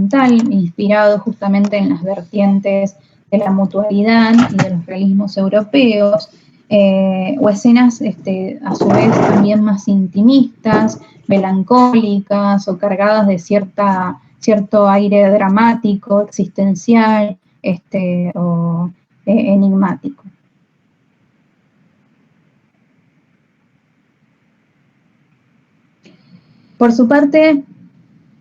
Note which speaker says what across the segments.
Speaker 1: occidental, inspirado justamente en las vertientes de la mutualidad y de los realismos europeos, o escenas a su vez también más intimistas, melancólicas o cargadas de cierto aire dramático, existencial o enigmático. Por su parte,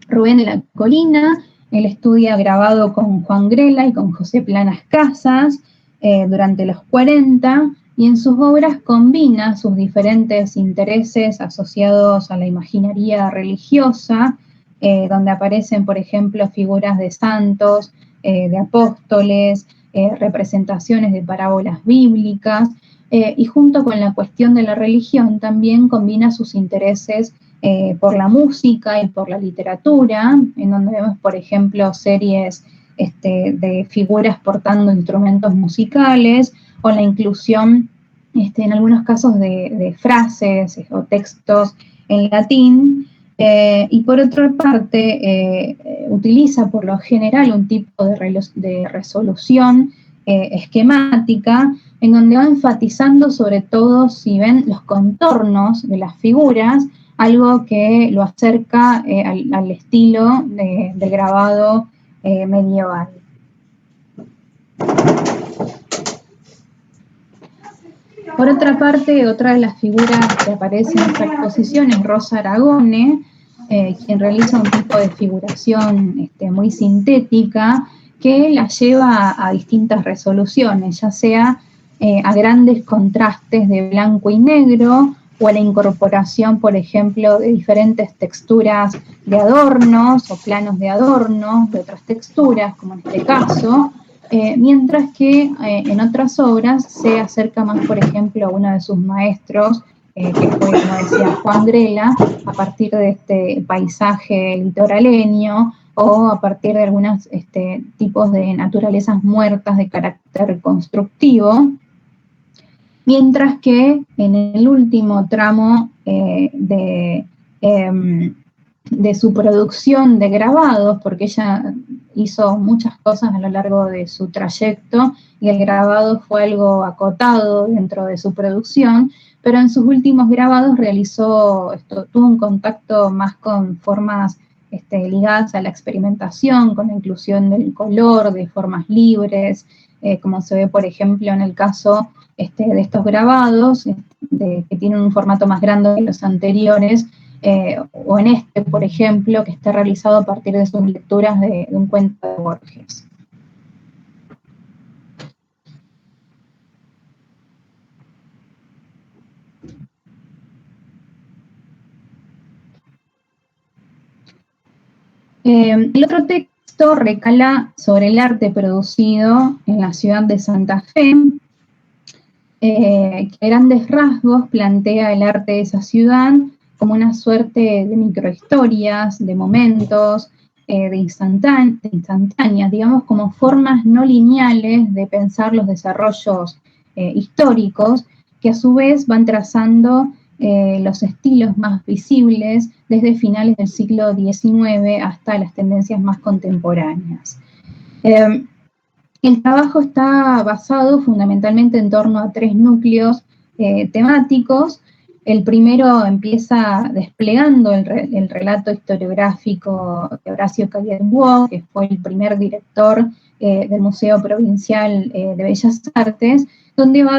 Speaker 1: Rubén de la Colina, él estudia grabado con Juan Grela y con José Planas Casas durante los 40, y en sus obras combina sus diferentes intereses asociados a la imaginería religiosa, donde aparecen, por ejemplo, figuras de santos, de apóstoles, representaciones de parábolas bíblicas, y junto con la cuestión de la religión también combina sus intereses por la música y por la literatura, en donde vemos, por ejemplo, series de figuras portando instrumentos musicales, o la inclusión, en algunos casos, de frases o textos en latín, y por otra parte, utiliza por lo general un tipo de resolución esquemática, en donde va enfatizando sobre todo, si ven, los contornos de las figuras, algo que lo acerca al estilo de grabado medieval. Por otra parte, otra de las figuras que aparece en esta exposición es Rosa Aragone, quien realiza un tipo de figuración muy sintética, que la lleva a distintas resoluciones, ya sea a grandes contrastes de blanco y negro, o a la incorporación, por ejemplo, de diferentes texturas de adornos o planos de adornos, de otras texturas, como en este caso, mientras que en otras obras se acerca más, por ejemplo, a uno de sus maestros, que fue, como decía, Juan Grela, a partir de este paisaje litoraleño, o a partir de algunos tipos de naturalezas muertas de carácter constructivo, mientras que en el último tramo de su producción de grabados, porque ella hizo muchas cosas a lo largo de su trayecto, y el grabado fue algo acotado dentro de su producción, pero en sus últimos grabados tuvo un contacto más con formas ligadas a la experimentación, con la inclusión del color, de formas libres, como se ve, por ejemplo, en el caso de estos grabados, que tienen un formato más grande que los anteriores, o en por ejemplo, que está realizado a partir de sus lecturas de un cuento de Borges. El otro texto recala sobre el arte producido en la ciudad de Santa Fe, que a grandes rasgos plantea el arte de esa ciudad como una suerte de microhistorias, de momentos, de instantáneas, digamos, como formas no lineales de pensar los desarrollos históricos, que a su vez van trazando los estilos más visibles desde finales del siglo XIX hasta las tendencias más contemporáneas. El trabajo está basado fundamentalmente en torno a 3 núcleos temáticos. El primero empieza desplegando el relato historiográfico de Horacio Callot-Buoc, que fue el primer director del Museo Provincial de Bellas Artes, donde va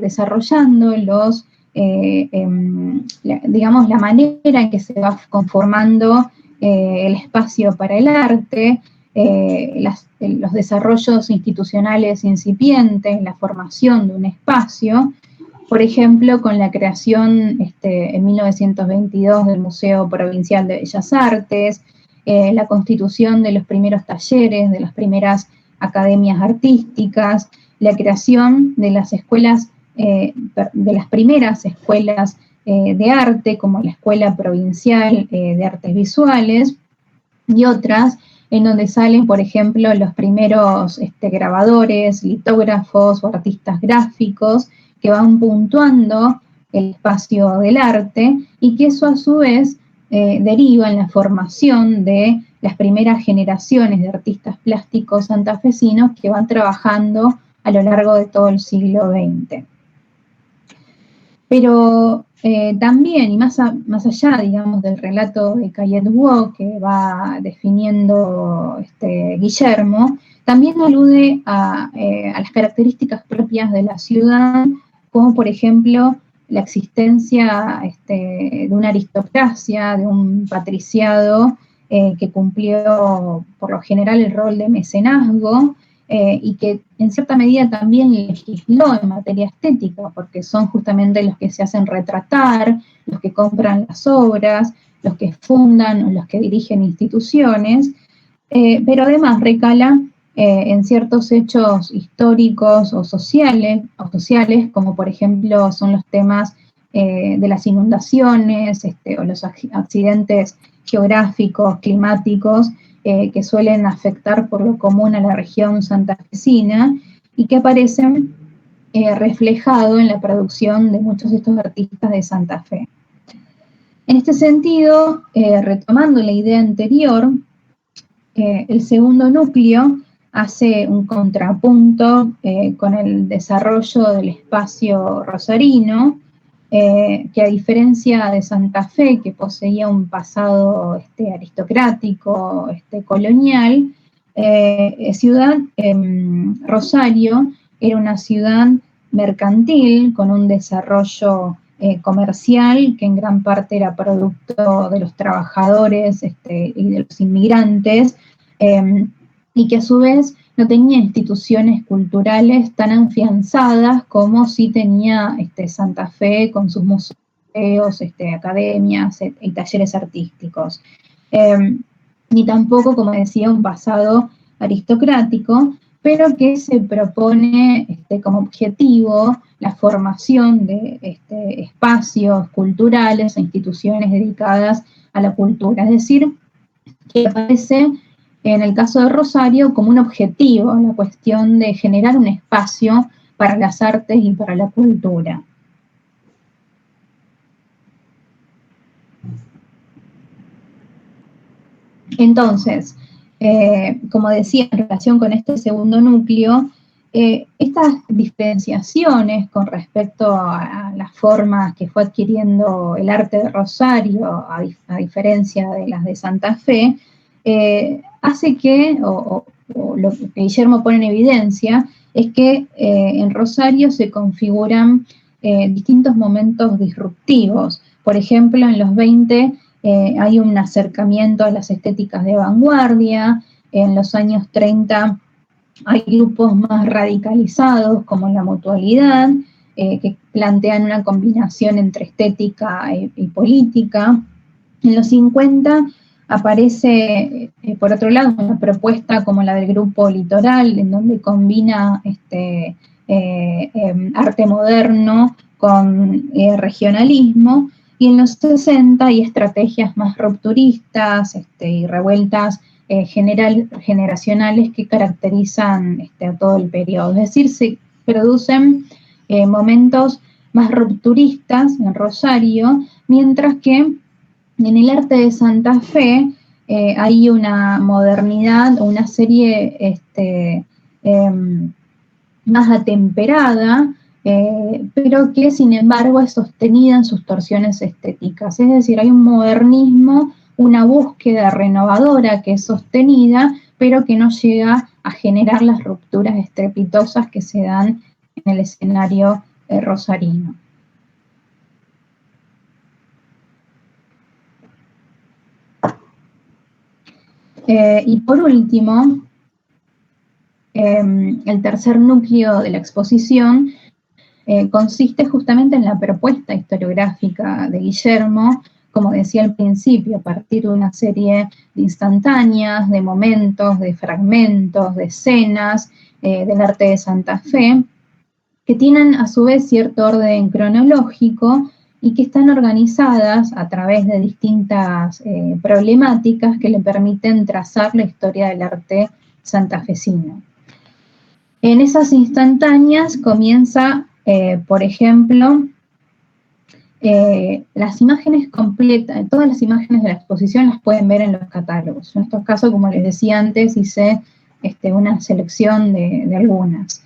Speaker 1: desarrollando digamos, la manera en que se va conformando el espacio para el arte, los desarrollos institucionales incipientes, la formación de un espacio, por ejemplo, con la creación en 1922 del Museo Provincial de Bellas Artes, la constitución de los primeros talleres, de las primeras academias artísticas, la creación de las escuelas, de las primeras escuelas de arte, como la Escuela Provincial de Artes Visuales, y otras en donde salen, por ejemplo, los primeros grabadores, litógrafos o artistas gráficos, que van puntuando el espacio del arte, y que eso a su vez deriva en la formación de las primeras generaciones de artistas plásticos santafesinos que van trabajando a lo largo de todo el siglo XX. Pero también, y más allá, digamos, del relato de Cayet-Woo que va definiendo Guillermo, también alude a las características propias de la ciudad, como por ejemplo la existencia de una aristocracia, de un patriciado que cumplió por lo general el rol de mecenazgo, y que en cierta medida también legisló en materia estética, porque son justamente los que se hacen retratar, los que compran las obras, los que fundan o los que dirigen instituciones, pero además recala en ciertos hechos históricos o sociales, como por ejemplo son los temas de las inundaciones o los accidentes geográficos, climáticos, que suelen afectar por lo común a la región santafesina y que aparecen reflejados en la producción de muchos de estos artistas de Santa Fe. En este sentido, retomando la idea anterior, el segundo núcleo hace un contrapunto con el desarrollo del espacio rosarino, que a diferencia de Santa Fe, que poseía un pasado aristocrático, colonial, Rosario era una ciudad mercantil con un desarrollo comercial que en gran parte era producto de los trabajadores y de los inmigrantes, y que a su vez no tenía instituciones culturales tan afianzadas como sí tenía Santa Fe con sus museos, academias y talleres artísticos. Ni tampoco, como decía, un pasado aristocrático, pero que se propone como objetivo la formación de espacios culturales e instituciones dedicadas a la cultura. Es decir, que aparece en el caso de Rosario como un objetivo, la cuestión de generar un espacio para las artes y para la cultura. Entonces, como decía, en relación con este segundo núcleo, estas diferenciaciones con respecto a las formas que fue adquiriendo el arte de Rosario, a diferencia de las de Santa Fe, hace que, o lo que Guillermo pone en evidencia, es que en Rosario se configuran distintos momentos disruptivos. Por ejemplo, en los 20 hay un acercamiento a las estéticas de vanguardia, en los años 30 hay grupos más radicalizados como la mutualidad, que plantean una combinación entre estética y política. En los 50 aparece, por otro lado, una propuesta como la del Grupo Litoral, en donde combina arte moderno con regionalismo, y en los 60 hay estrategias más rupturistas y revueltas generacionales que caracterizan a todo el periodo. Es decir, se producen momentos más rupturistas en Rosario, mientras que en el arte de Santa Fe hay una modernidad, una serie más atemperada, pero que sin embargo es sostenida en sus torsiones estéticas. Es decir, hay un modernismo, una búsqueda renovadora que es sostenida, pero que no llega a generar las rupturas estrepitosas que se dan en el escenario rosarino. Y por último, el tercer núcleo de la exposición consiste justamente en la propuesta historiográfica de Guillermo, como decía al principio, a partir de una serie de instantáneas, de momentos, de fragmentos, de escenas del arte de Santa Fe, que tienen a su vez cierto orden cronológico y que están organizadas a través de distintas problemáticas que le permiten trazar la historia del arte santafesino. En esas instantáneas comienza, por ejemplo, Las imágenes completas, todas las imágenes de la exposición las pueden ver en los catálogos. En estos casos, como les decía antes, hice una selección de algunas.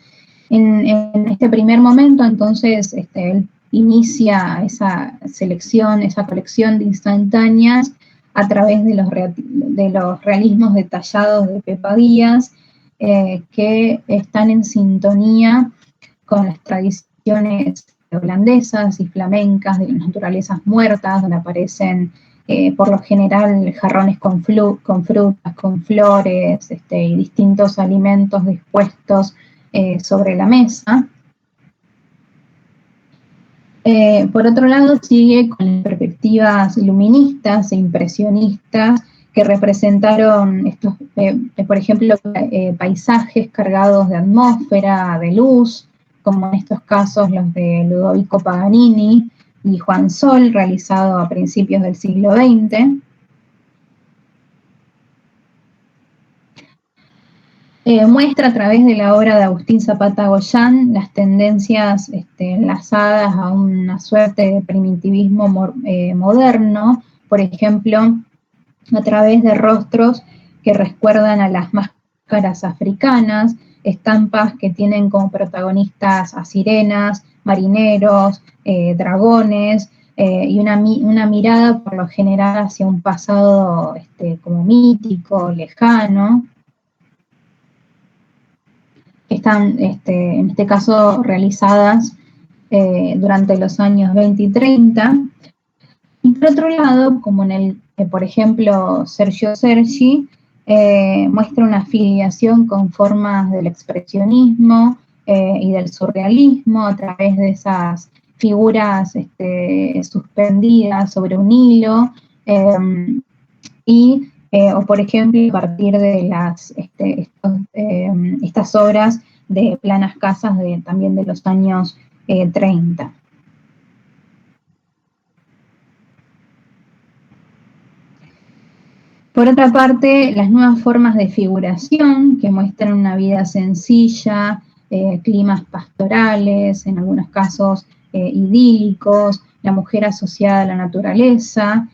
Speaker 1: En este primer momento, entonces, él inicia esa selección, esa colección de instantáneas a través de los realismos detallados de Pepa Díaz, que están en sintonía con las tradiciones holandesas y flamencas de las naturalezas muertas, donde aparecen por lo general jarrones con frutas, con flores y distintos alimentos dispuestos sobre la mesa. Por otro lado, sigue con perspectivas iluministas e impresionistas que representaron estos, por ejemplo, paisajes cargados de atmósfera, de luz, como en estos casos los de Ludovico Paganini y Juan Sol, realizado a principios del siglo XX. Muestra a través de la obra de Agustín Zapata Goyán las tendencias enlazadas a una suerte de primitivismo moderno, por ejemplo, a través de rostros que recuerdan a las máscaras africanas, estampas que tienen como protagonistas a sirenas, marineros, dragones, y una mirada por lo general hacia un pasado como mítico, lejano. Están, en este caso, realizadas durante los años 20 y 30. Y por otro lado, como por ejemplo, Sergio Sergi, muestra una afiliación con formas del expresionismo y del surrealismo a través de esas figuras suspendidas sobre un hilo, o por ejemplo, a partir de estas obras de Planas Casas también de los años 30. Por otra parte, las nuevas formas de figuración que muestran una vida sencilla, climas pastorales, en algunos casos idílicos, la mujer asociada a la naturaleza,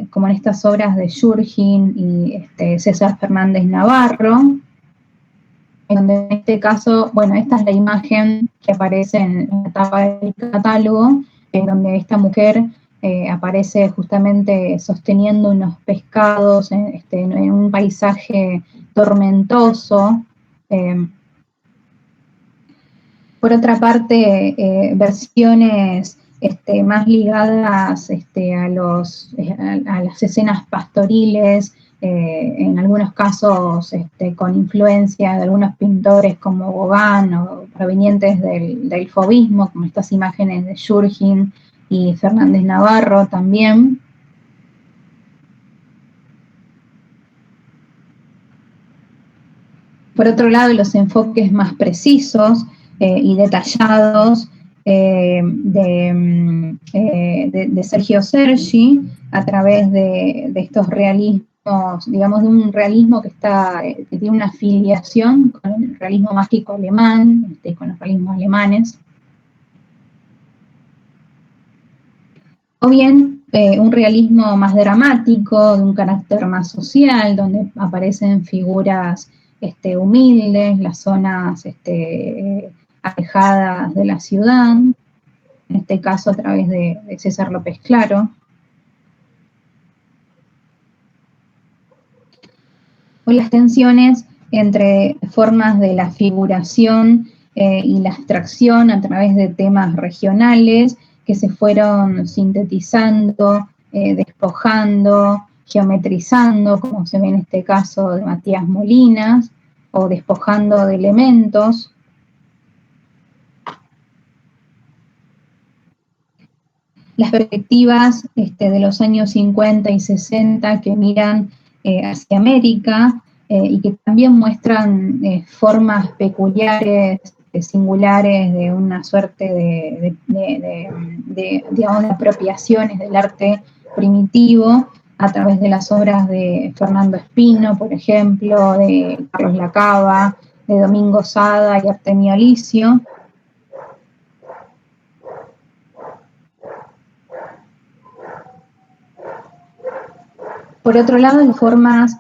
Speaker 1: como en estas obras de Jürgen y César Fernández Navarro, en donde en este caso, bueno, esta es la imagen que aparece en la tapa del catálogo, en donde esta mujer aparece justamente sosteniendo unos pescados en un paisaje tormentoso. Por otra parte, versiones más ligadas a las escenas pastoriles, en algunos casos con influencia de algunos pintores como Gauguin o provenientes del fauvismo, como estas imágenes de Jürgen y Fernández Navarro también. Por otro lado, los enfoques más precisos y detallados de Sergio Sergi a través de estos realismos, digamos, de un realismo que tiene una afiliación con el realismo mágico alemán, con los realismos alemanes. O bien un realismo más dramático, de un carácter más social, donde aparecen figuras humildes, las zonas alejadas de la ciudad, en este caso a través de César López Claro. O las tensiones entre formas de la figuración y la abstracción a través de temas regionales que se fueron sintetizando, despojando, geometrizando, como se ve en este caso de Matías Molinas, o despojando de elementos. Las perspectivas de los años 50 y 60 que miran hacia América y que también muestran formas peculiares, singulares de una suerte digamos, de apropiaciones del arte primitivo a través de las obras de Fernando Espino, por ejemplo, de Carlos Lacava, de Domingo Sada y Artemio Alicio. Por otro lado, las formas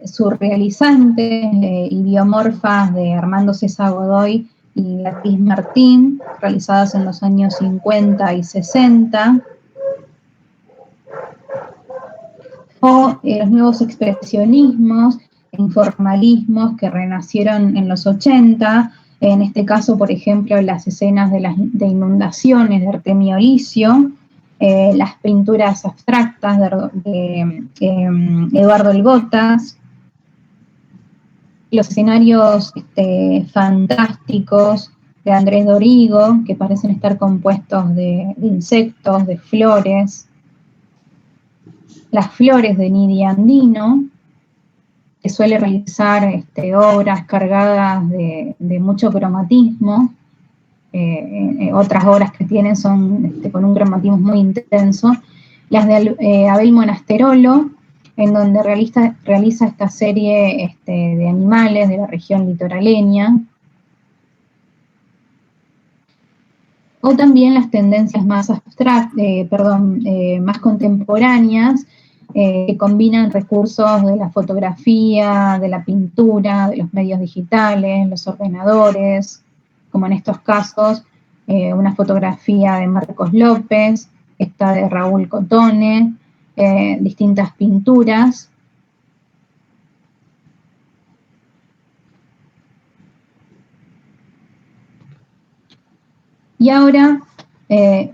Speaker 1: surrealizantes y biomorfas de Armando César Godoy y Beatriz Martín, realizadas en los años 50 y 60, o los nuevos expresionismos, informalismos que renacieron en los 80, en este caso, por ejemplo, las escenas de inundaciones de Artemio Licio, las pinturas abstractas de Eduardo Elgotas, los escenarios fantásticos de Andrés Dorigo, que parecen estar compuestos de insectos, de flores, las flores de Nidia Andino, que suele realizar obras cargadas de mucho cromatismo. Otras obras que tienen son con un cromatismo muy intenso. Las de Abel Monasterolo, en donde realiza esta serie de animales de la región litoraleña. O también las tendencias más más contemporáneas, que combinan recursos de la fotografía, de la pintura, de los medios digitales, los ordenadores, como en estos casos, una fotografía de Marcos López, esta de Raúl Cotone, distintas pinturas. Y ahora,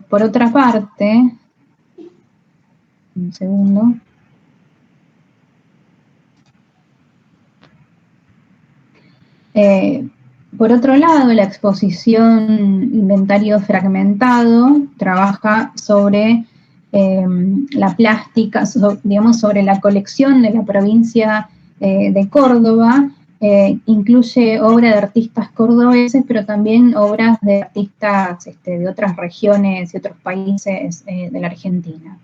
Speaker 1: por otra parte, un segundo. Por otro lado, la exposición Inventario Fragmentado trabaja sobre la plástica, digamos, sobre la colección de la provincia de Córdoba. Incluye obra de artistas cordobeses, pero también obras de artistas de otras regiones y otros países de la Argentina.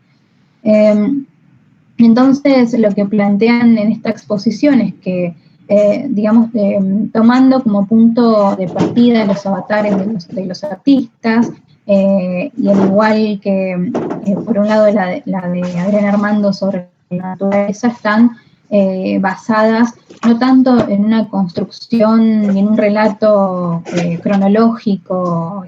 Speaker 1: Entonces, lo que plantean en esta exposición es que, digamos, tomando como punto de partida los avatares de los artistas, y al igual que, por un lado, la de Adrián Armando sobre la naturaleza, están basadas no tanto en una construcción ni en un relato cronológico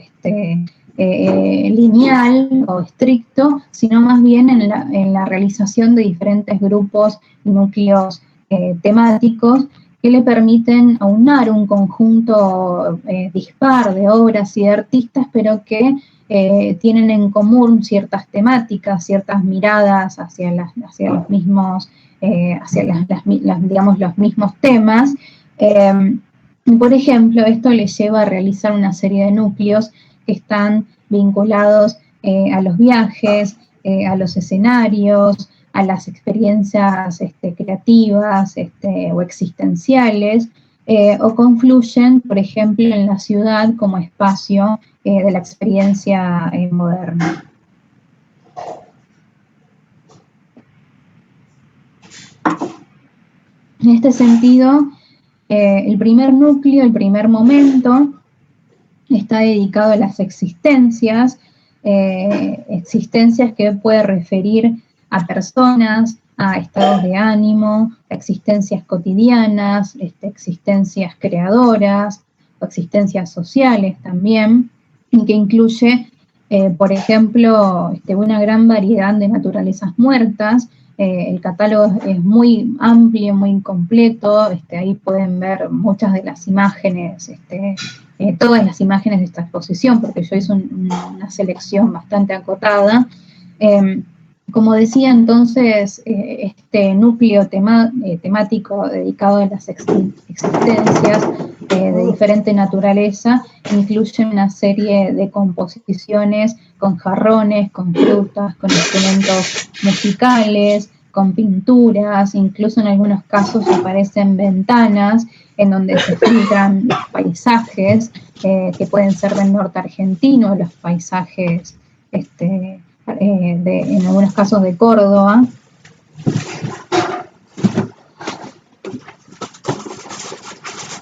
Speaker 1: lineal o estricto, sino más bien en la realización de diferentes grupos y núcleos temáticos que le permiten aunar un conjunto dispar de obras y de artistas, pero que tienen en común ciertas temáticas, ciertas miradas hacia los mismos, digamos, los mismos temas. Por ejemplo, esto le lleva a realizar una serie de núcleos que están vinculados a los viajes, a los escenarios, a las experiencias creativas o existenciales, o confluyen, por ejemplo, en la ciudad como espacio de la experiencia moderna. En este sentido, el primer núcleo, el primer momento, está dedicado a las existencias, existencias que puede referir a personas, a estados de ánimo, a existencias cotidianas, existencias creadoras, o existencias sociales también, y que incluye, por ejemplo, una gran variedad de naturalezas muertas. El catálogo es muy amplio, muy incompleto, ahí pueden ver muchas de las imágenes, todas las imágenes de esta exposición, porque yo hice una selección bastante acotada. Como decía entonces, este núcleo temático dedicado a las existencias de diferente naturaleza incluye una serie de composiciones con jarrones, con frutas, con instrumentos musicales, con pinturas, incluso en algunos casos aparecen ventanas en donde se filtran los paisajes que pueden ser del norte argentino, los paisajes en algunos casos de Córdoba.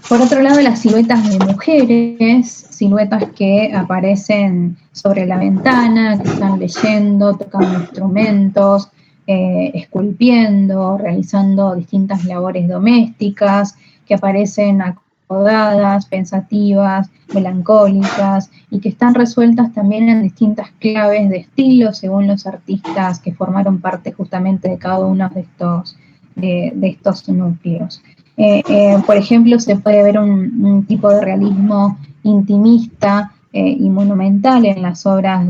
Speaker 1: Por otro lado, las siluetas de mujeres, siluetas que aparecen sobre la ventana, que están leyendo, tocando instrumentos, esculpiendo, realizando distintas labores domésticas, que aparecen acodadas, pensativas, melancólicas, y que están resueltas también en distintas claves de estilo según los artistas que formaron parte justamente de cada uno de estos núcleos. Por ejemplo, se puede ver un tipo de realismo intimista y monumental en las obras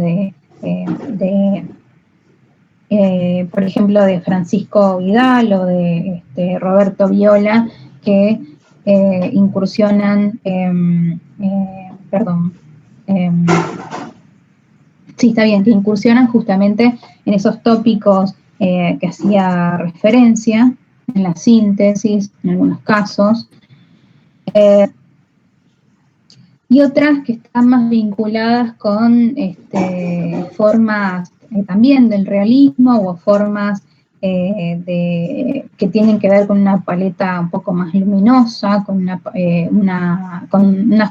Speaker 1: por ejemplo, de Francisco Vidal o de Roberto Viola, que incursionan, sí, está bien, que incursionan justamente en esos tópicos que hacía referencia, en la síntesis, en algunos casos, y otras que están más vinculadas con formas también del realismo o formas que tienen que ver con una paleta un poco más luminosa, con una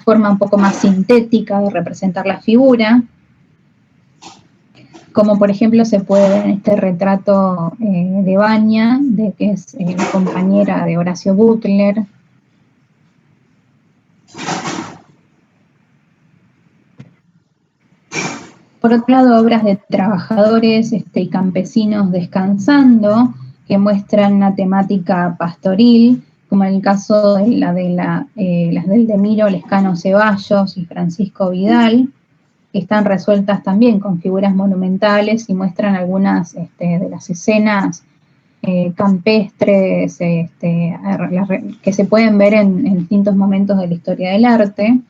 Speaker 1: forma un poco más sintética de representar la figura, como por ejemplo se puede ver en este retrato de Baña, que es la compañera de Horacio Butler. Por otro lado, obras de trabajadores y campesinos descansando, que muestran una temática pastoril, como en el caso de las del Demiro Lescano Ceballos y Francisco Vidal, que están resueltas también con figuras monumentales y muestran algunas de las escenas campestres que se pueden ver en distintos momentos de la historia del arte.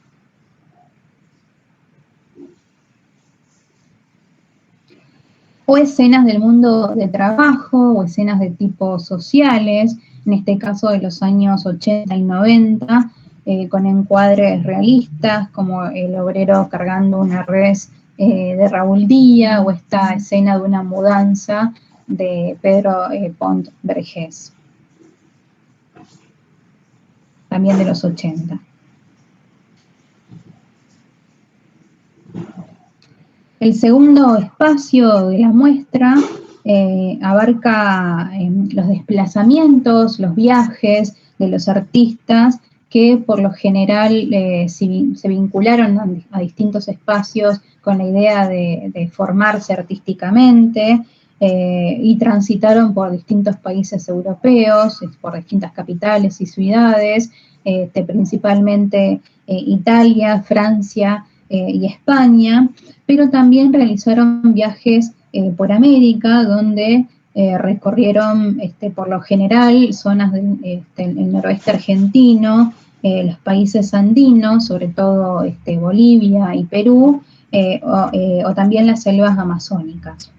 Speaker 1: O escenas del mundo de trabajo, o escenas de tipo sociales, en este caso de los años 80 y 90, con encuadres realistas, como el obrero cargando una res de Raúl Díaz, o esta escena de una mudanza de Pedro Pont Vergés, también de los 80. El segundo espacio de la muestra abarca los desplazamientos, los viajes de los artistas que por lo general se vincularon a distintos espacios con la idea de formarse artísticamente y transitaron por distintos países europeos, por distintas capitales y ciudades, principalmente Italia, Francia y España, pero también realizaron viajes por América, donde recorrieron por lo general zonas del noroeste argentino, los países andinos, sobre todo Bolivia y Perú, o también las selvas amazónicas.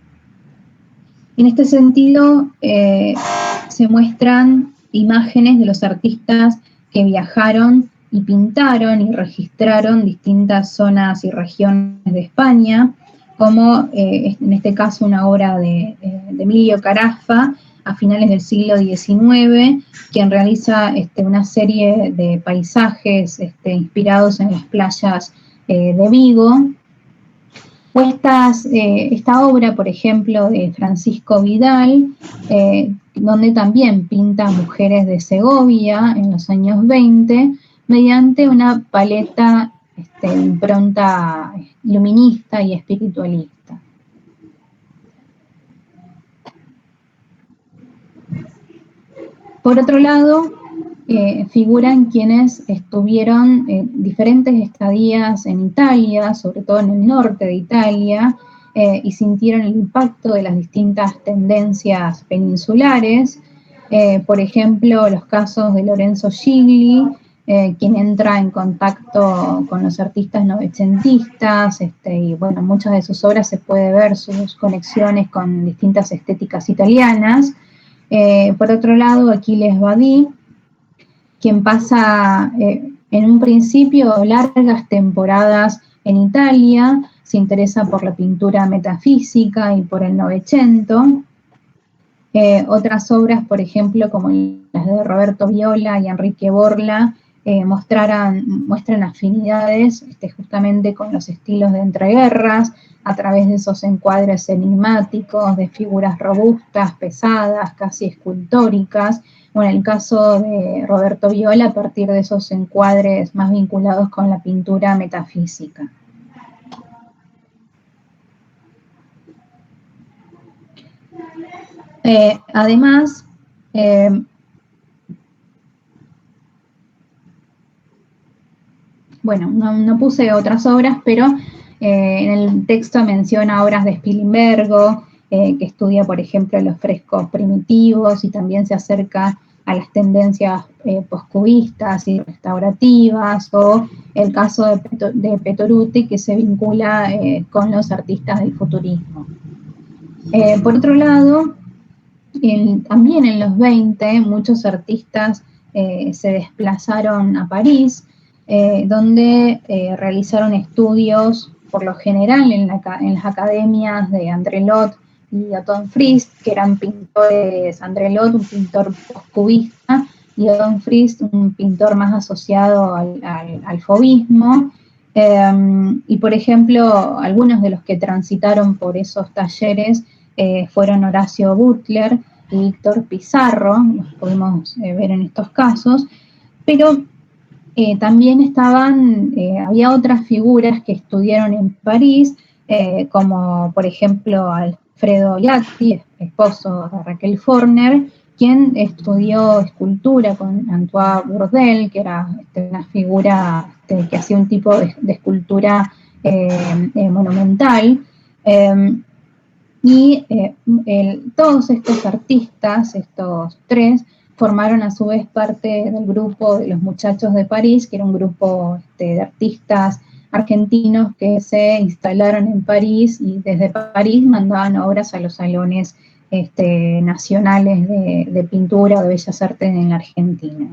Speaker 1: En este sentido, se muestran imágenes de los artistas que viajaron y pintaron y registraron distintas zonas y regiones de España, como en este caso una obra de Emilio Carafa a finales del siglo XIX, quien realiza una serie de paisajes inspirados en las playas de Vigo. O esta obra, por ejemplo, de Francisco Vidal, donde también pinta mujeres de Segovia en los años 20, mediante una paleta impronta luminista y espiritualista. Por otro lado, figuran quienes estuvieron diferentes estadías en Italia, sobre todo en el norte de Italia, y sintieron el impacto de las distintas tendencias peninsulares. Por ejemplo, los casos de Lorenzo Gigli, quien entra en contacto con los artistas novecentistas, y bueno, en muchas de sus obras se puede ver sus conexiones con distintas estéticas italianas. Por otro lado, Achilles Badí, quien pasa en un principio largas temporadas en Italia, se interesa por la pintura metafísica y por el Novecento. Otras obras, por ejemplo, como las de Roberto Viola y Enrique Borla, muestran afinidades justamente con los estilos de entreguerras, a través de esos encuadres enigmáticos, de figuras robustas, pesadas, casi escultóricas, o en el caso de Roberto Viola, a partir de esos encuadres más vinculados con la pintura metafísica. Además, bueno, no puse otras obras, pero en el texto menciona obras de Spilimbergo, que estudia, por ejemplo, los frescos primitivos y también se acerca a las tendencias poscubistas y restaurativas, o el caso de Petoruti, que se vincula con los artistas del futurismo. Por otro lado, también en los 20 muchos artistas se desplazaron a París, donde realizaron estudios, por lo general en las academias de André Lot y Otto Friest, que eran pintores. André Lot, un pintor postcubista, y Otto Friest, un pintor más asociado al fauvismo. Y por ejemplo, algunos de los que transitaron por esos talleres fueron Horacio Butler y Víctor Pizarro, los podemos ver en estos casos, pero también había otras figuras que estudiaron en París, como por ejemplo Alfredo Iatti, esposo de Raquel Forner, quien estudió escultura con Antoine Bourdelle, que era una figura que hacía un tipo de escultura monumental. Todos estos artistas, estos tres, formaron a su vez parte del grupo de los Muchachos de París, que era un grupo de artistas argentinos que se instalaron en París y desde París mandaban obras a los salones nacionales de pintura o de bellas artes en la Argentina.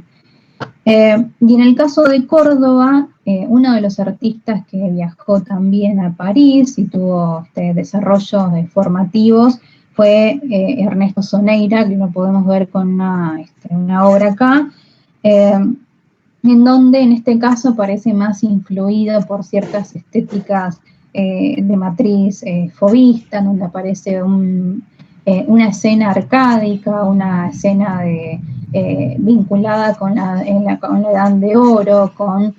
Speaker 1: Y en el caso de Córdoba, uno de los artistas que viajó también a París y tuvo desarrollos formativos fue Ernesto Soneira, que lo podemos ver con una obra acá, en donde en este caso parece más influido por ciertas estéticas de matriz fauvista, donde aparece una escena arcádica, una escena vinculada con la Edad de Oro, con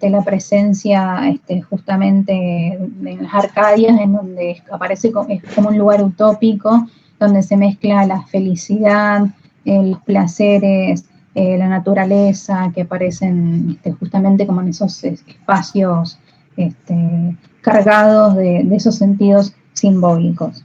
Speaker 1: la presencia justamente en las Arcadias, en donde aparece es como un lugar utópico, donde se mezcla la felicidad, los placeres, la naturaleza, que aparecen justamente como en esos espacios cargados de esos sentidos simbólicos.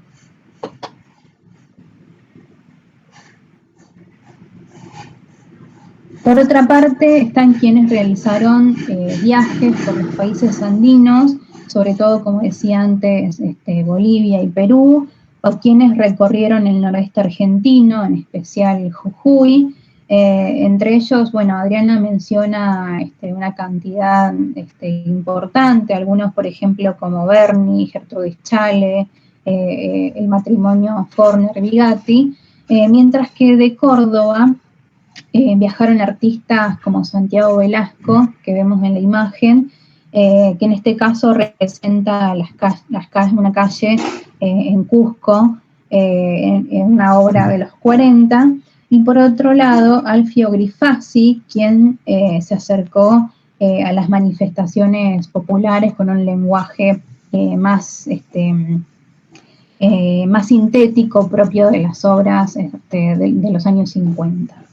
Speaker 1: Por otra parte, están quienes realizaron viajes por los países andinos, sobre todo, como decía antes, Bolivia y Perú, o quienes recorrieron el noroeste argentino, en especial Jujuy. Entre ellos, bueno, Adriana menciona una cantidad importante, algunos, por ejemplo, como Berni, Gertrudis Chale, el matrimonio Forner-Bigatti, mientras que de Córdoba viajaron artistas como Santiago Velasco, que vemos en la imagen, que en este caso representa una calle en Cusco, en una obra de los 40, y por otro lado, Alfio Grifasi, quien se acercó a las manifestaciones populares con un lenguaje más sintético, propio de las obras de los años 50.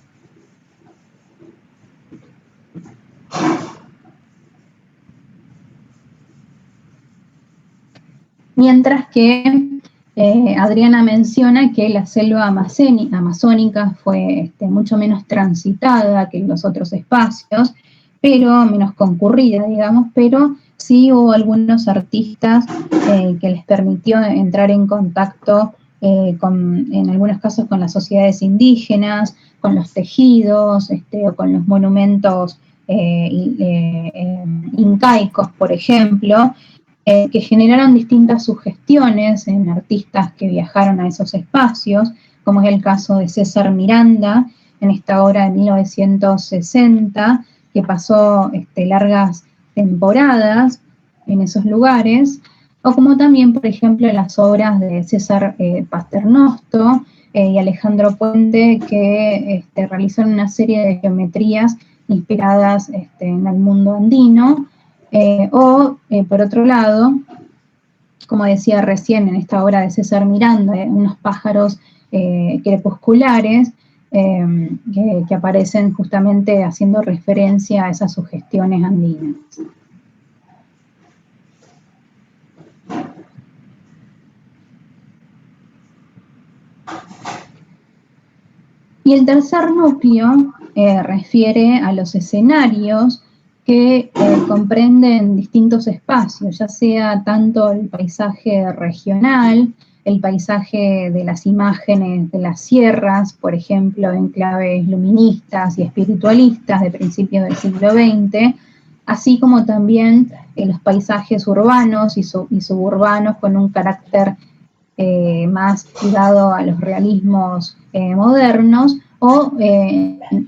Speaker 1: Mientras que Adriana menciona que la selva amazónica fue mucho menos transitada que los otros espacios, pero menos concurrida, digamos, pero sí hubo algunos artistas que les permitió entrar en contacto en algunos casos con las sociedades indígenas, con los tejidos, o con los monumentos incaicos, por ejemplo, que generaron distintas sugestiones en artistas que viajaron a esos espacios, como es el caso de César Miranda, en esta obra de 1960, que pasó largas temporadas en esos lugares, o como también, por ejemplo, las obras de César Paternosto y Alejandro Puente, que realizaron una serie de geometrías inspiradas en el mundo andino, por otro lado, como decía recién en esta obra de César Miranda, unos pájaros crepusculares que aparecen justamente haciendo referencia a esas sugestiones andinas. Y el tercer núcleo refiere a los escenarios que comprenden distintos espacios, ya sea tanto el paisaje regional, el paisaje de las imágenes de las sierras, por ejemplo, en claves luministas y espiritualistas de principios del siglo XX, así como también los paisajes urbanos y suburbanos con un carácter más ligado a los realismos modernos, o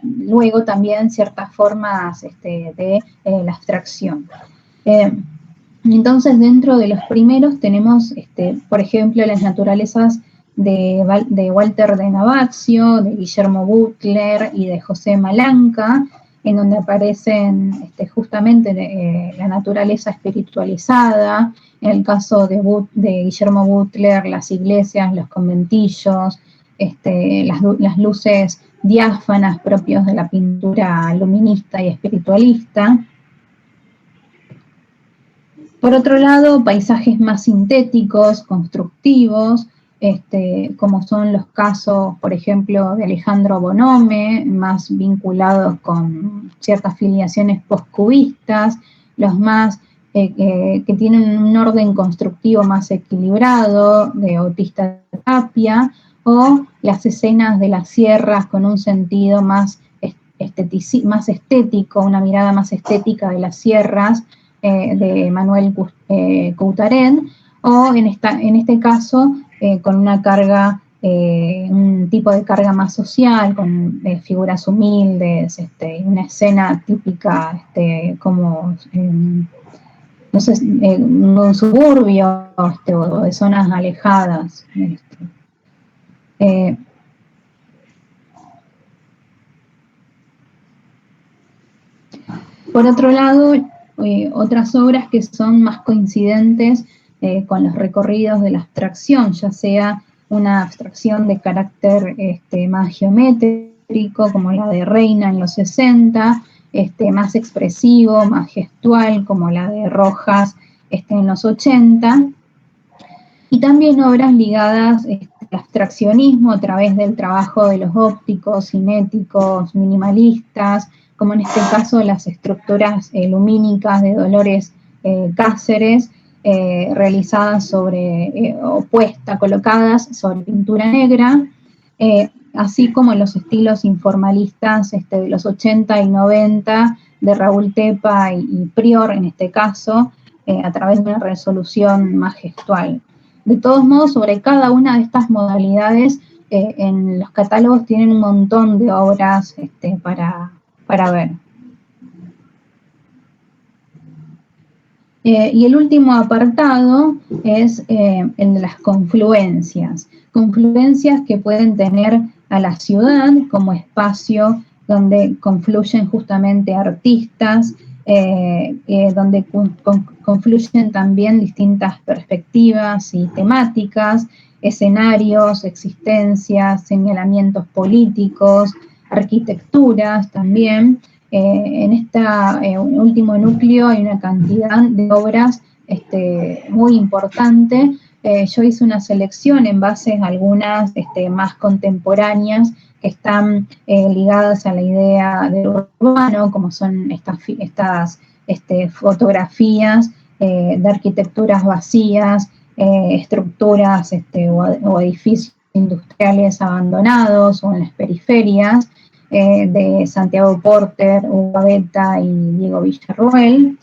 Speaker 1: luego también ciertas formas de la abstracción. Entonces, dentro de los primeros tenemos, por ejemplo, las naturalezas de Walter de Navazio, de Guillermo Butler y de José Malanca, en donde aparecen justamente la naturaleza espiritualizada. En el caso de Guillermo Butler, las iglesias, los conventillos, las luces diáfanas propios de la pintura luminista y espiritualista. Por otro lado, paisajes más sintéticos, constructivos, como son los casos, por ejemplo, de Alejandro Bonome, más vinculados con ciertas filiaciones postcubistas, los más que tienen un orden constructivo más equilibrado, de Bautista Tapia, o las escenas de las sierras con un sentido más estético, una mirada más estética de las sierras, de Manuel Coutaret, o en este caso con una carga, un tipo de carga más social, con figuras humildes, una escena típica como, no sé, un suburbio o de zonas alejadas. Por otro lado, otras obras que son más coincidentes con los recorridos de la abstracción, ya sea una abstracción de carácter más geométrico, como la de Reina en los 60, más expresivo, más gestual, como la de Rojas en los 80, y también obras ligadas al abstraccionismo a través del trabajo de los ópticos, cinéticos, minimalistas, como en este caso las estructuras lumínicas de Dolores Cáceres, realizadas colocadas sobre pintura negra, así como los estilos informalistas de los 80 y 90 de Raúl Tepa y Prior, en este caso, a través de una resolución más gestual. De todos modos, sobre cada una de estas modalidades, en los catálogos tienen un montón de obras para ver. Y el último apartado es el de las confluencias. Confluencias que pueden tener a la ciudad como espacio donde confluyen justamente artistas, donde confluyen también distintas perspectivas y temáticas, escenarios, existencias, señalamientos políticos, arquitecturas también. En este último núcleo hay una cantidad de obras muy importante. Yo hice una selección en base a algunas más contemporáneas que están ligadas a la idea del urbano, como son estas fotografías de arquitecturas vacías, estructuras o edificios industriales abandonados o en las periferias, de Santiago Porter, Hugo Gavetta y Diego Villarroel.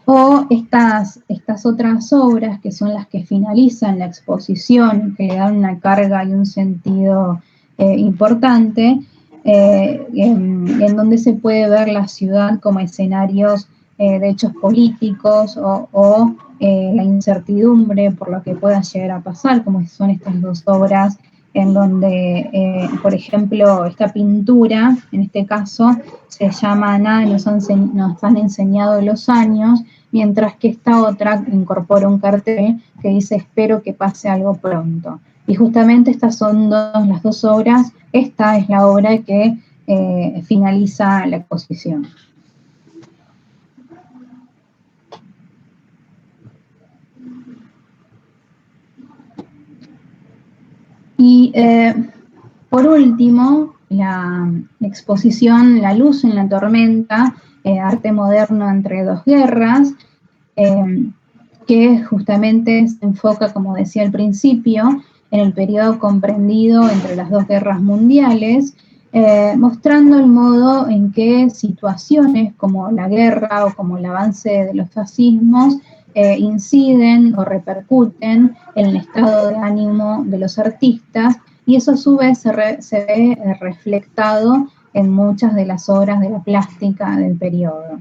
Speaker 1: O estas otras obras que son las que finalizan la exposición, que le dan una carga y un sentido importante, en donde se puede ver la ciudad como escenarios de hechos políticos o la incertidumbre por lo que pueda llegar a pasar, como son estas dos obras en donde, por ejemplo, esta pintura, en este caso, se llama Nada nos han enseñado los años, mientras que esta otra incorpora un cartel que dice espero que pase algo pronto. Y justamente estas son las dos obras, esta es la obra que finaliza la exposición. Y por último, la exposición La luz en la tormenta, arte moderno entre dos guerras, que justamente se enfoca, como decía al principio, en el periodo comprendido entre las dos guerras mundiales, mostrando el modo en que situaciones como la guerra o como el avance de los fascismos inciden o repercuten en el estado de ánimo de los artistas, y eso a su vez se ve reflectado en muchas de las obras de la plástica del periodo.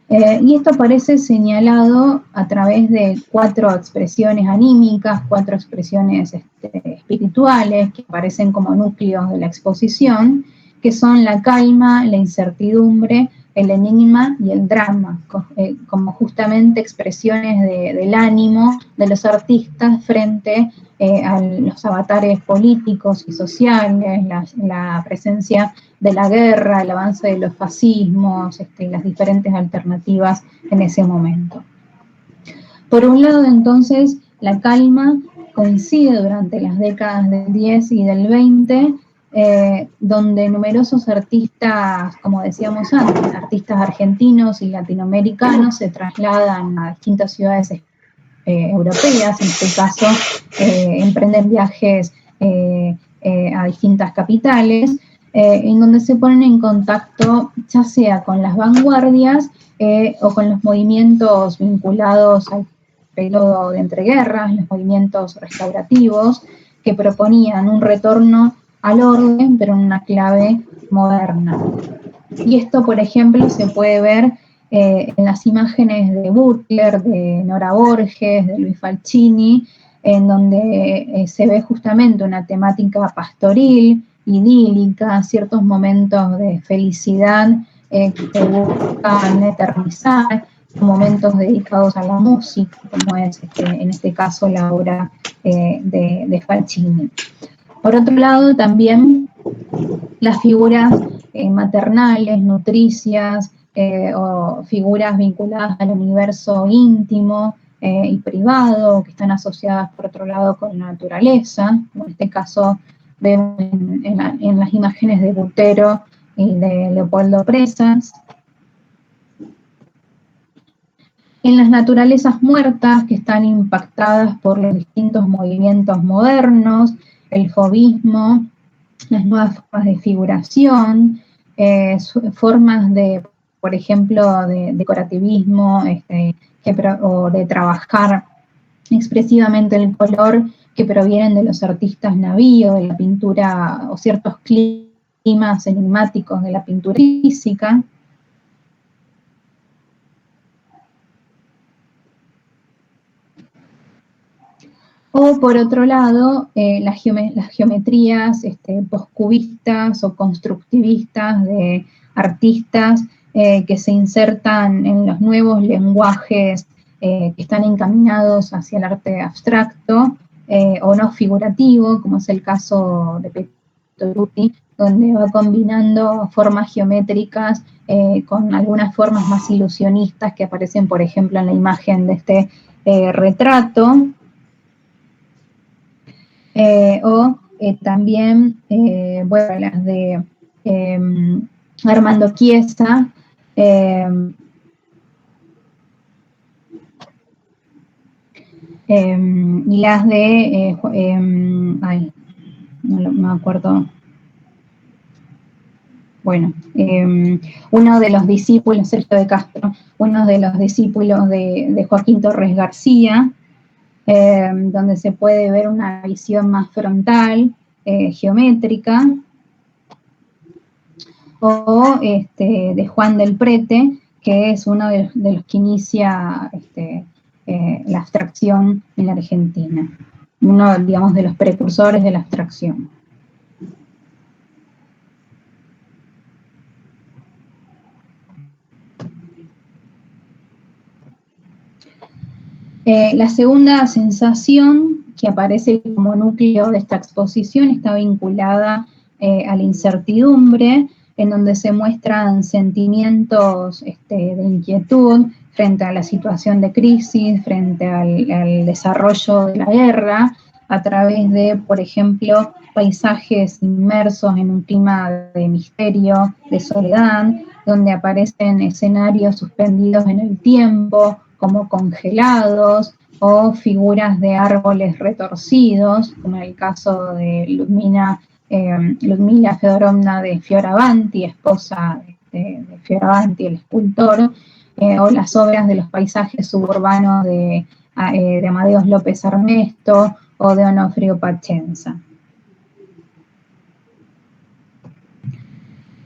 Speaker 1: Y esto aparece señalado a través de 4 expresiones anímicas, 4 expresiones espirituales que aparecen como núcleos de la exposición, que son la calma, la incertidumbre, el enigma y el drama, como justamente expresiones del ánimo de los artistas frente a los avatares políticos y sociales, la presencia de la guerra, el avance de los fascismos, las diferentes alternativas en ese momento. Por un lado, entonces, la calma coincide durante las décadas del 10 y del 20, donde numerosos artistas, como decíamos antes, artistas argentinos y latinoamericanos se trasladan a distintas ciudades europeas, en este caso emprenden viajes a distintas capitales, en donde se ponen en contacto ya sea con las vanguardias o con los movimientos vinculados al periodo de entreguerras, los movimientos restaurativos, que proponían un retorno al orden, pero en una clave moderna. Y esto, por ejemplo, se puede ver en las imágenes de Butler, de Nora Borges, de Luis Falcini, en donde se ve justamente una temática pastoril, idílica, ciertos momentos de felicidad que buscan eternizar, momentos dedicados a la música, como es en este caso la obra de Falcini. Por otro lado, también las figuras maternales, nutricias, o figuras vinculadas al universo íntimo y privado, que están asociadas, por otro lado, con la naturaleza. En este caso, vemos en las imágenes de Butero y de Leopoldo Presas. En las naturalezas muertas, que están impactadas por los distintos movimientos modernos, el fauvismo, las nuevas formas de figuración, formas de, por ejemplo, de decorativismo o de trabajar expresivamente el color, que provienen de los artistas navíos, de la pintura, o ciertos climas enigmáticos de la pintura física. O por otro lado, las geometrías postcubistas o constructivistas de artistas que se insertan en los nuevos lenguajes que están encaminados hacia el arte abstracto o no figurativo, como es el caso de Pettoruti, donde va combinando formas geométricas con algunas formas más ilusionistas que aparecen, por ejemplo, en la imagen de este retrato. También, bueno, las de Armando Chiesa, y las de, ay, no me acuerdo, bueno, uno de los discípulos, Sergio de Castro, uno de los discípulos de Joaquín Torres García, donde se puede ver una visión más frontal, geométrica, o de Juan del Prete, que es uno de los que inicia la abstracción en la Argentina, uno, digamos, de los precursores de la abstracción. La segunda sensación que aparece como núcleo de esta exposición está vinculada a la incertidumbre, en donde se muestran sentimientos de inquietud frente a la situación de crisis, frente al desarrollo de la guerra, a través de, por ejemplo, paisajes inmersos en un clima de misterio, de soledad, donde aparecen escenarios suspendidos en el tiempo, como congelados, o figuras de árboles retorcidos, como en el caso de Ludmila Fedorovna de Fioravanti, esposa de Fioravanti, el escultor, o las obras de los paisajes suburbanos de Amadeus López Armesto o de Onofrio Pacenza.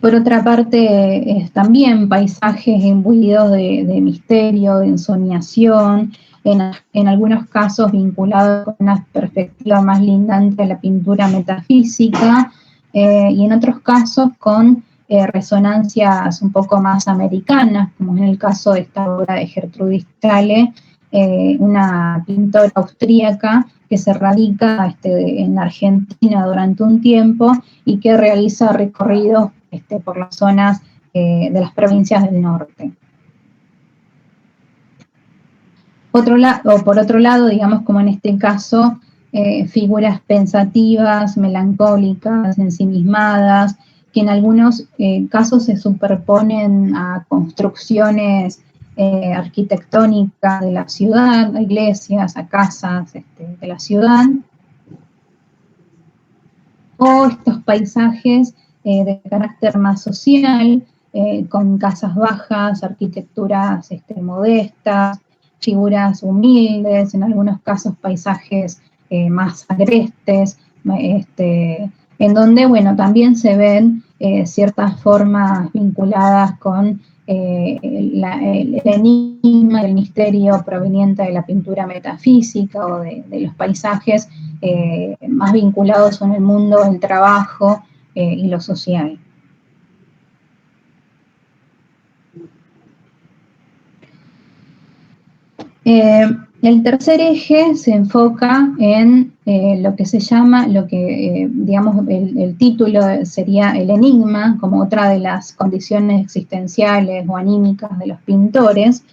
Speaker 1: Por otra parte, también paisajes imbuidos de misterio, de ensoñación, en algunos casos vinculados con una perspectiva más lindante a la pintura metafísica, y en otros casos con resonancias un poco más americanas, como en el caso de esta obra de Gertrudis Stahle, una pintora austríaca que se radica en Argentina durante un tiempo y que realiza recorridos por las zonas de las provincias del norte. Por otro lado, digamos, como en este caso, figuras pensativas, melancólicas, ensimismadas, que en algunos casos se superponen a construcciones arquitectónicas de la ciudad, a iglesias, a casas de la ciudad, o estos paisajes de carácter más social, con casas bajas, arquitecturas modestas, figuras humildes, en algunos casos paisajes más agrestes, en donde, bueno, también se ven ciertas formas vinculadas con el enigma, el misterio proveniente de la pintura metafísica o de los paisajes más vinculados con el mundo del trabajo y lo social. El tercer eje se enfoca en lo que se llama, digamos, el título sería el enigma, como otra de las condiciones existenciales o anímicas de los pintores,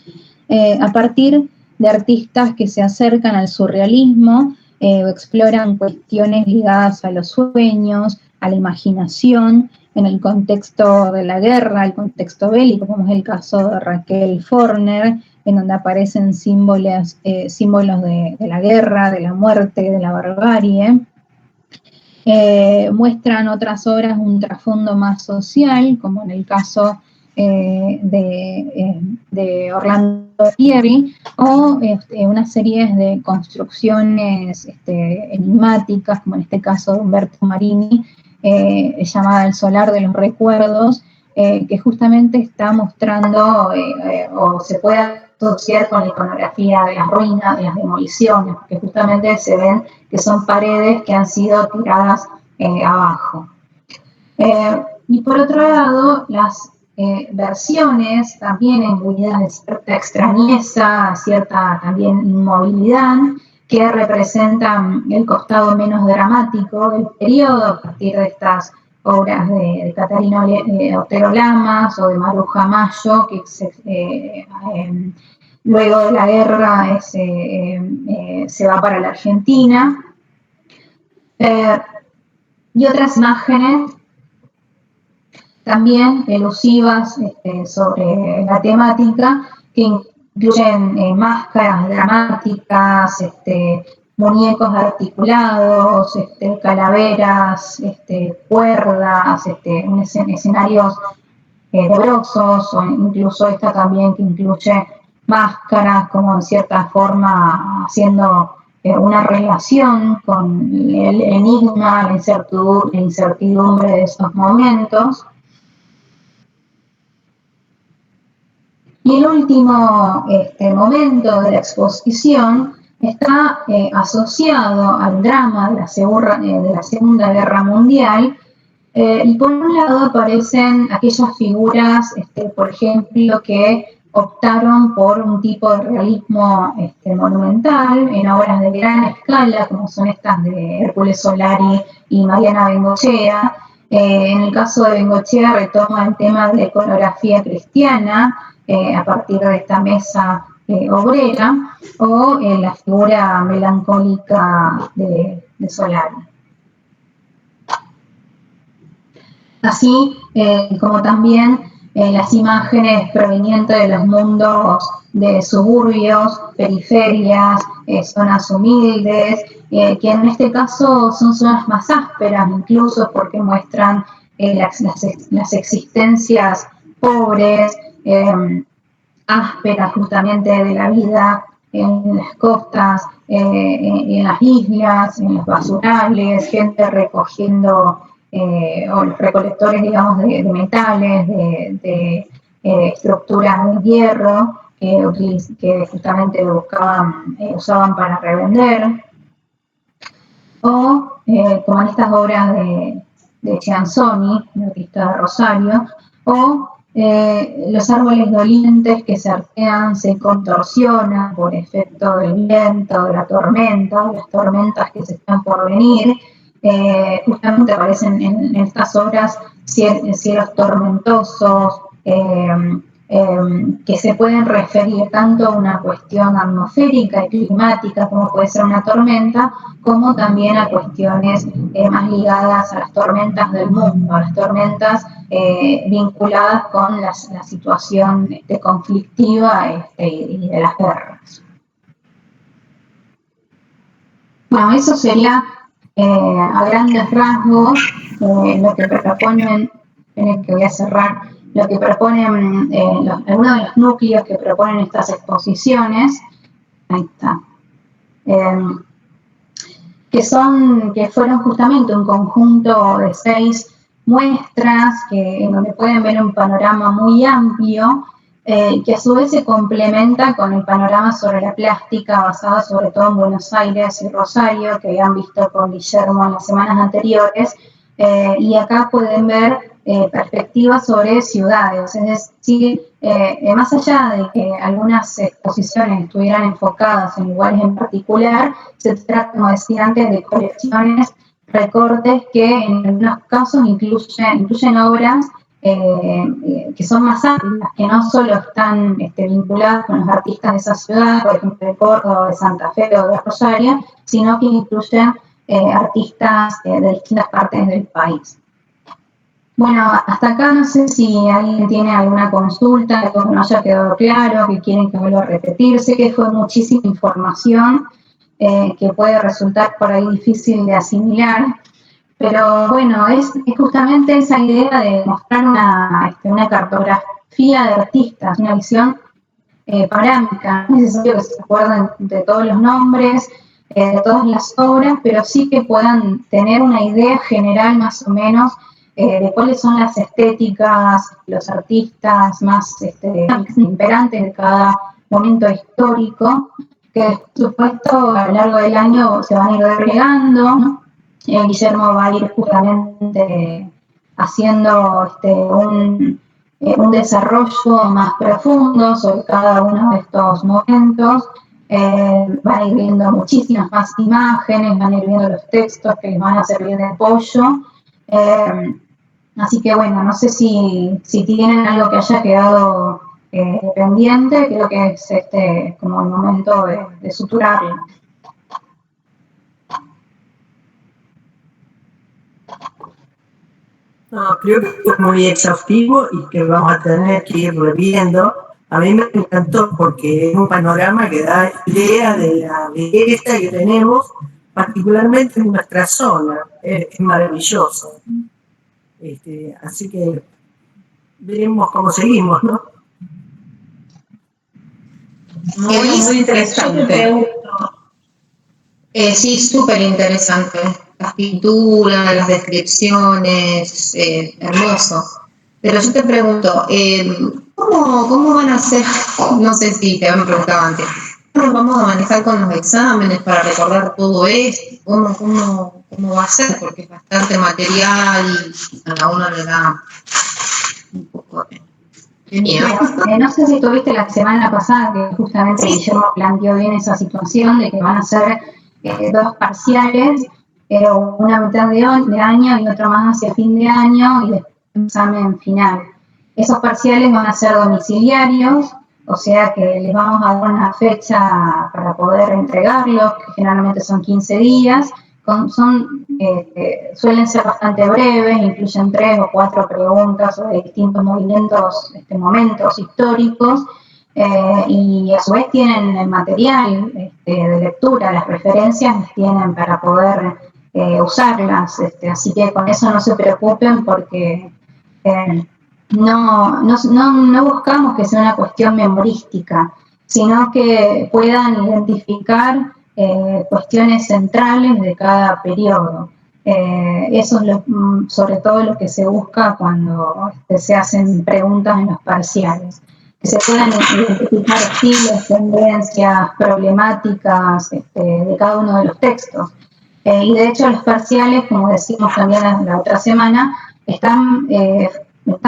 Speaker 1: a partir de artistas que se acercan al surrealismo o exploran cuestiones ligadas a los sueños, a la imaginación, en el contexto de la guerra, el contexto bélico, como es el caso de Raquel Forner, en donde aparecen símbolos de la guerra, de la muerte, de la barbarie. Muestran otras obras un trasfondo más social, como en el caso de Orlando Pieri, o una serie de construcciones enigmáticas, como en este caso de Umberto Marini, llamada El Solar de los Recuerdos, que justamente está mostrando, o se puede asociar con la iconografía de las ruinas, de las demoliciones, porque justamente se ven que son paredes que han sido tiradas abajo. Y por otro lado, las versiones también imbuidas de cierta extrañeza, cierta también inmovilidad, que representan el costado menos dramático del periodo, a partir de estas obras de Catarina Otero Lamas o de Maruja Mayo, que luego de la guerra se va para la Argentina. Y otras imágenes también elusivas sobre la temática, que incluyen máscaras dramáticas, muñecos articulados, calaveras, cuerdas, escenarios tenebrosos, o incluso esta también que incluye máscaras, como en cierta forma haciendo una relación con el enigma, la incertidumbre de esos momentos. Y el último momento de la exposición está asociado al drama de la Segunda Guerra Mundial, y por un lado aparecen aquellas figuras, por ejemplo, que optaron por un tipo de realismo monumental en obras de gran escala, como son estas de Hércules Solari y Mariana Bengochea. En el caso de Bengochea retoma el tema de la iconografía cristiana a partir de esta mesa obrera, o la figura melancólica de Solari. Así como también las imágenes provenientes de los mundos de suburbios, periferias, zonas humildes, que en este caso son zonas más ásperas incluso porque muestran las existencias pobres, ásperas justamente de la vida en las costas, en las islas, en los basurales, gente recogiendo o los recolectores, digamos, de metales, de estructuras de hierro que justamente usaban para revender, o como en estas obras de Cianzoni, el artista de Rosario, o los árboles dolientes que se arquean, se contorsionan por efecto del viento, de la tormenta, de las tormentas que se están por venir. Justamente aparecen en estas obras cielos tormentosos, que se pueden referir tanto a una cuestión atmosférica y climática, como puede ser una tormenta, como también a cuestiones más ligadas a las tormentas del mundo, a las tormentas vinculadas con la situación conflictiva y de las guerras. Bueno, eso sería a grandes rasgos lo que proponen, en el que voy a cerrar, lo que proponen, algunos de los núcleos que proponen estas exposiciones. Ahí está. Que fueron justamente un conjunto de 6 muestras en donde pueden ver un panorama muy amplio, que a su vez se complementa con el panorama sobre la plástica basada sobre todo en Buenos Aires y Rosario, que habían visto con Guillermo en las semanas anteriores, y acá pueden ver perspectivas sobre ciudades, es decir, más allá de que algunas exposiciones estuvieran enfocadas en lugares en particular, se trata, como decía antes, de colecciones, recortes que en algunos casos incluyen obras que son más amplias, que no solo están vinculadas con los artistas de esa ciudad, por ejemplo de Córdoba, de Santa Fe o de Rosario, sino que incluyen artistas de distintas partes del país. Bueno, hasta acá no sé si alguien tiene alguna consulta, algo que no haya quedado claro, que quieren que vuelva a repetir. Sé que fue muchísima información que puede resultar por ahí difícil de asimilar, pero bueno, es justamente esa idea de mostrar una cartografía de artistas, una visión panorámica. No es necesario que se acuerden de todos los nombres, de todas las obras, pero sí que puedan tener una idea general más o menos de cuáles son las estéticas, los artistas más imperantes de cada momento histórico, que por supuesto a lo largo del año se van a ir agregando, ¿no? Guillermo va a ir justamente haciendo un desarrollo más profundo sobre cada uno de estos momentos. Van a ir viendo muchísimas más imágenes, van a ir viendo los textos que les van a servir de apoyo. Así que bueno, no sé si tienen algo que haya quedado pendiente, creo que es como el momento de suturarlo.
Speaker 2: No, creo que es muy exhaustivo y que vamos a tener que ir reviendo. A mí me encantó porque es un panorama que da idea de la belleza que tenemos, particularmente en nuestra zona. Es maravilloso. Así que veremos cómo seguimos, ¿no?
Speaker 3: Muy interesante. Sí, súper interesante. Las pinturas, las descripciones, hermoso. Pero yo te pregunto, ¿Cómo van a ser? No sé si te habían preguntado antes. ¿Cómo nos vamos a manejar con los exámenes para recordar todo esto? ¿Cómo va a ser? Porque es bastante material y a uno le da un poco de miedo.
Speaker 1: Bueno, no sé si estuviste la semana pasada que justamente Guillermo planteó bien esa situación de que van a ser 2 parciales, una mitad de año y otro más hacia fin de año y después un examen final. Esos parciales van a ser domiciliarios, o sea que les vamos a dar una fecha para poder entregarlos, que generalmente son 15 días. Suelen ser bastante breves, incluyen 3 o 4 preguntas sobre distintos momentos históricos, y a su vez tienen el material de lectura, las referencias las tienen para poder usarlas, así que con eso no se preocupen porque no buscamos que sea una cuestión memorística, sino que puedan identificar cuestiones centrales de cada periodo. Eso es sobre todo lo que se busca cuando se hacen preguntas en los parciales, que se puedan identificar estilos, tendencias, problemáticas de cada uno de los textos. Y de hecho los parciales, como decimos también la otra semana, están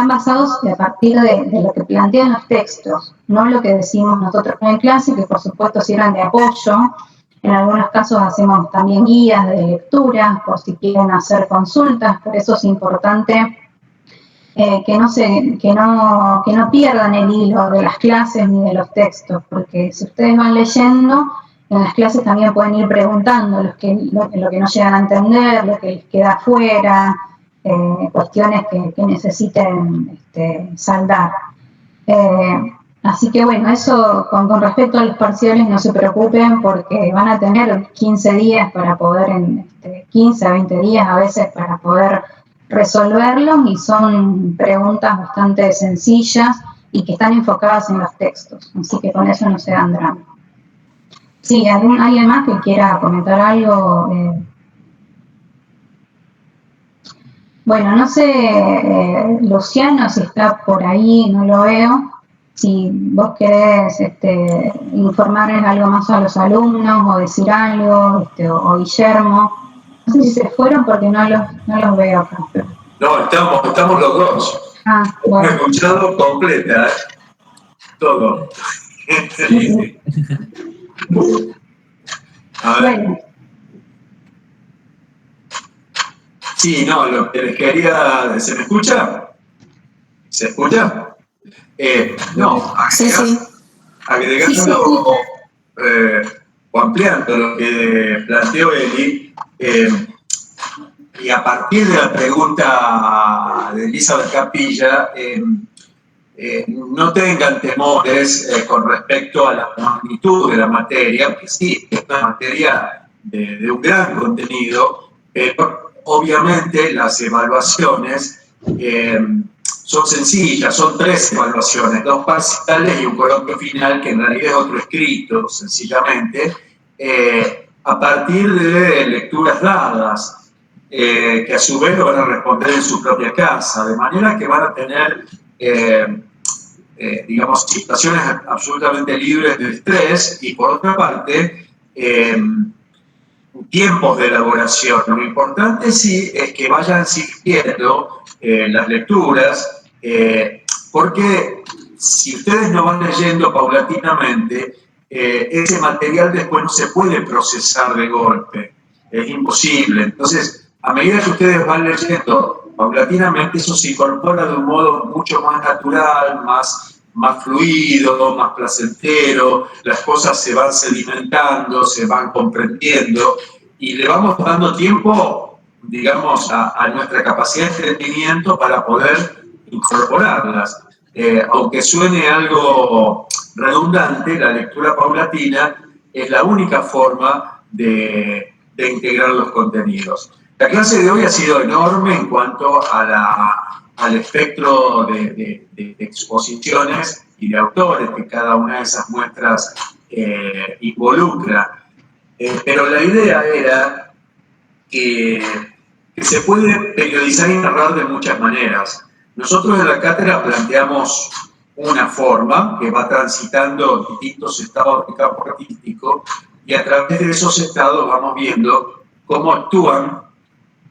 Speaker 1: basados a partir de lo que plantean los textos, no lo que decimos nosotros en clase, que por supuesto sirven de apoyo. En algunos casos hacemos también guías de lectura por si quieren hacer consultas, por eso es importante que no pierdan el hilo de las clases ni de los textos, porque si ustedes van leyendo, en las clases también pueden ir preguntando lo que no llegan a entender, lo que les queda afuera, cuestiones que necesiten saldar. Así que bueno, eso con respecto a los parciales no se preocupen porque van a tener 15 días para poder, 15 a 20 días a veces para poder resolverlos y son preguntas bastante sencillas y que están enfocadas en los textos, así que con eso no se dan drama. Sí, ¿alguien más que quiera comentar algo? Bueno, no sé, Luciano, si está por ahí, no lo veo. Si vos querés informarles algo más a los alumnos o decir algo, o Guillermo. No sé si se fueron porque no los veo acá.
Speaker 4: No, estamos los dos.
Speaker 1: Bueno.
Speaker 4: He escuchado completa, todo.
Speaker 1: Sí.
Speaker 4: A ver. Bueno. Sí, no, lo que les quería... ¿Se me escucha? ¿Se escucha? No, agregando o ampliando lo que planteó Eli, y a partir de la pregunta de Elizabeth Capilla, no tengan temores con respecto a la magnitud de la materia, que sí, es una materia de un gran contenido, pero obviamente las evaluaciones son sencillas, son 3 evaluaciones, 2 parciales y un coloquio final, que en realidad es otro escrito, sencillamente, a partir de lecturas dadas, que a su vez lo van a responder en su propia casa, de manera que van a tener, digamos, situaciones absolutamente libres de estrés y, por otra parte, tiempos de elaboración. Lo importante sí es que vayan siguiendo las lecturas, porque si ustedes no van leyendo paulatinamente, ese material después no se puede procesar de golpe, es imposible. Entonces, a medida que ustedes van leyendo paulatinamente, eso se incorpora de un modo mucho más natural, más fluido, más placentero, las cosas se van sedimentando, se van comprendiendo y le vamos dando tiempo, digamos, a nuestra capacidad de entendimiento para poder incorporarlas. Aunque suene algo redundante, la lectura paulatina es la única forma de integrar los contenidos. La clase de hoy ha sido enorme en cuanto al espectro de exposiciones y de autores que cada una de esas muestras involucra. Pero la idea era que se puede periodizar y narrar de muchas maneras. Nosotros en la cátedra planteamos una forma que va transitando distintos estados de campo artístico, y a través de esos estados vamos viendo cómo actúan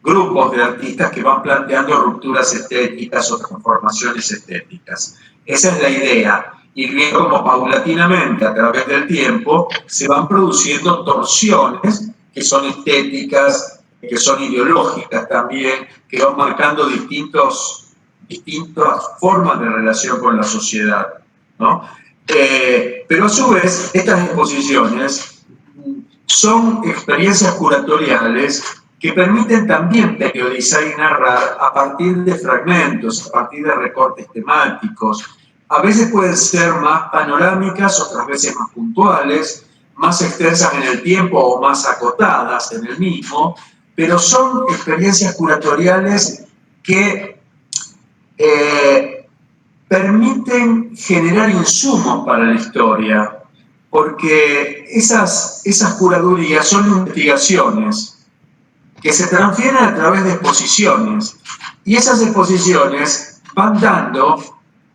Speaker 4: grupos de artistas que van planteando rupturas estéticas o transformaciones estéticas. Esa es la idea. Y viendo cómo paulatinamente, a través del tiempo, se van produciendo torsiones que son estéticas, que son ideológicas también, que van marcando distintas formas de relación con la sociedad, ¿no? Pero a su vez, estas exposiciones son experiencias curatoriales que permiten también periodizar y narrar a partir de fragmentos, a partir de recortes temáticos. A veces pueden ser más panorámicas, otras veces más puntuales, más extensas en el tiempo o más acotadas en el mismo, pero son experiencias curatoriales que permiten generar insumos para la historia, porque esas curadurías son investigaciones que se transfieren a través de exposiciones, y esas exposiciones van dando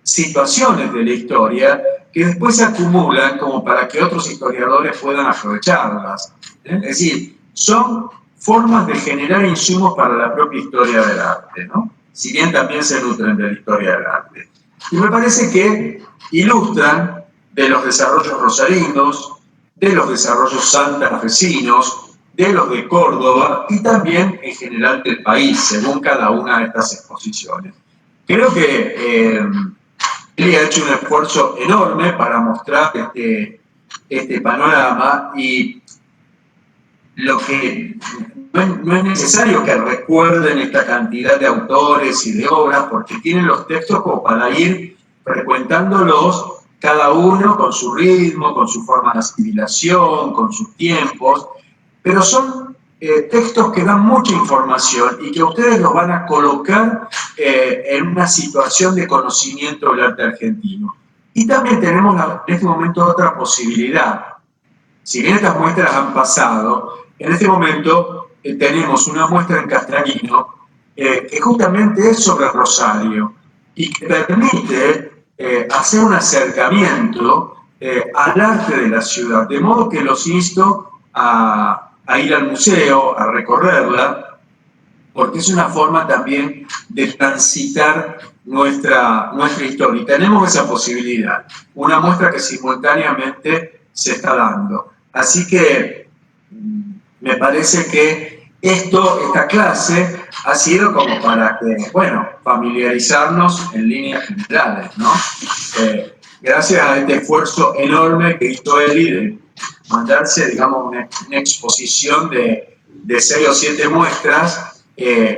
Speaker 4: situaciones de la historia que después se acumulan como para que otros historiadores puedan aprovecharlas. Es decir, son formas de generar insumos para la propia historia del arte, ¿no? Si bien también se nutren de la historia del arte. Y me parece que ilustran de los desarrollos rosarinos, de los desarrollos santafesinos, de los de Córdoba y también en general del país, según cada una de estas exposiciones. Creo que él ha hecho un esfuerzo enorme para mostrar este panorama, y lo que no es necesario que recuerden esta cantidad de autores y de obras, porque tienen los textos como para ir frecuentándolos cada uno con su ritmo, con su forma de asimilación, con sus tiempos, pero son textos que dan mucha información y que ustedes los van a colocar en una situación de conocimiento del arte argentino. Y también tenemos en este momento otra posibilidad. Si bien estas muestras han pasado, en este momento tenemos una muestra en Castralino que justamente es sobre Rosario y que permite hacer un acercamiento al arte de la ciudad, de modo que los insto a ir al museo, a recorrerla, porque es una forma también de transitar nuestra historia. Y tenemos esa posibilidad, una muestra que simultáneamente se está dando. Así que me parece que esta clase ha sido como para que, familiarizarnos en líneas generales, ¿no? Gracias a este esfuerzo enorme que hizo Eli de mandarse, digamos, una exposición de 6 o 7 muestras,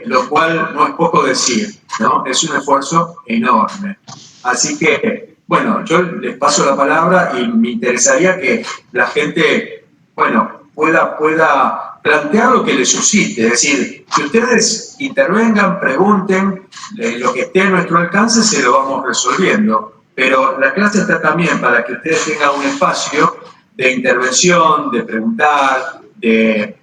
Speaker 4: lo cual no es poco decir, ¿no? Es un esfuerzo enorme. Así que, yo les paso la palabra y me interesaría que la gente, pueda plantear lo que les suscite. Es decir, que ustedes intervengan, pregunten, lo que esté a nuestro alcance se lo vamos resolviendo. Pero la clase está también para que ustedes tengan un espacio de intervención, de preguntar, de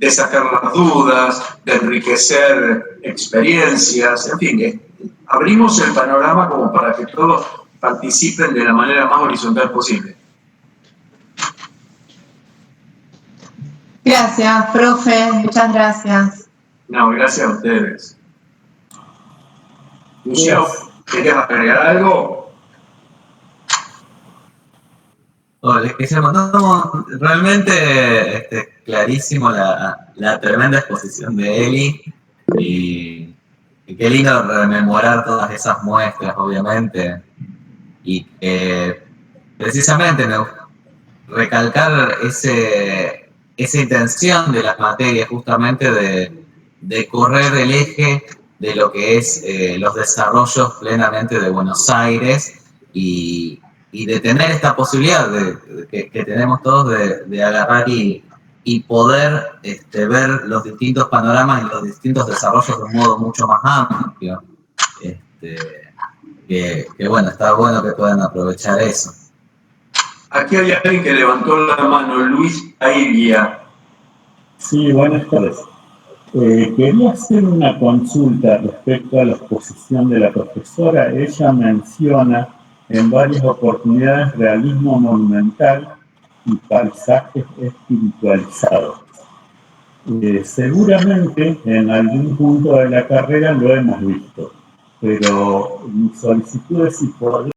Speaker 4: sacar las dudas, de enriquecer experiencias, en fin, abrimos el panorama como para que todos participen de la manera más horizontal posible.
Speaker 3: Gracias, profe, muchas gracias.
Speaker 4: No, gracias a ustedes. Lucio, ¿querías agregar algo?
Speaker 5: Realmente clarísimo la tremenda exposición de Eli, y qué lindo rememorar todas esas muestras, obviamente, y precisamente recalcar esa intención de las materias, justamente de correr el eje de lo que es los desarrollos plenamente de Buenos Aires, y de tener esta posibilidad que tenemos todos de agarrar y poder ver los distintos panoramas y los distintos desarrollos de un modo mucho más amplio. Está bueno que puedan aprovechar eso.
Speaker 4: Aquí hay alguien que levantó la mano, Luis Airia.
Speaker 6: Sí, buenas tardes. Quería hacer una consulta respecto a la exposición de la profesora. Ella menciona en varias oportunidades realismo monumental y paisajes espiritualizados. Seguramente en algún punto de la carrera lo hemos visto, pero mi solicitud es si podría